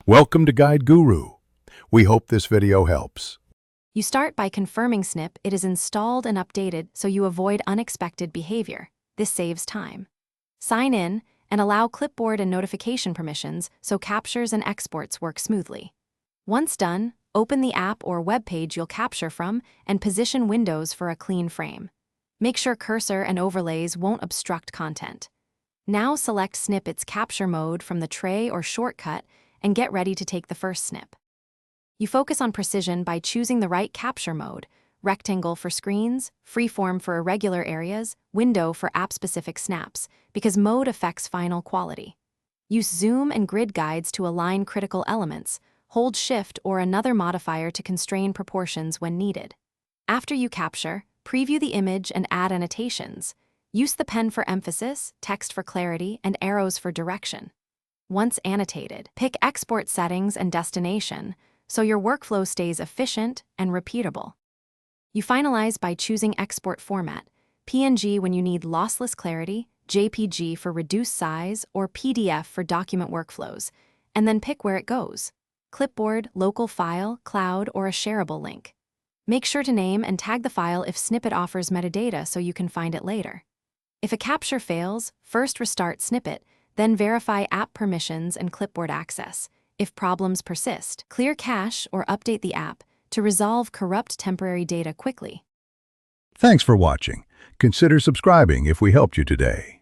Welcome to Guide Guru. We hope this video helps. You start by confirming Snip It is installed and updated so you avoid unexpected behavior. This saves time. Sign in and allow clipboard and notification permissions so captures and exports work smoothly. Once done, open the app or web page you'll capture from and position windows for a clean frame. Make sure cursor and overlays won't obstruct content. Now select Snip It's capture mode from the tray or shortcut and get ready to take the first snip. You focus on precision by choosing the right capture mode: rectangle for screens, freeform for irregular areas, window for app-specific snaps, because mode affects final quality. Use zoom and grid guides to align critical elements. Hold Shift or another modifier to constrain proportions when needed. After you capture, preview the image and add annotations. Use the pen for emphasis, text for clarity, and arrows for direction. Once annotated, pick export settings and destination so your workflow stays efficient and repeatable. You finalize by choosing export format: PNG when you need lossless clarity, JPG for reduced size, or PDF for document workflows, and then pick where it goes: clipboard, local file, cloud, or a shareable link. Make sure to name and tag the file if Snip It offers metadata so you can find it later. If a capture fails, first restart Snip It, then verify app permissions and clipboard access. If problems persist, clear cache or update the app to resolve corrupt temporary data quickly. Thanks for watching. Consider subscribing if we helped you today.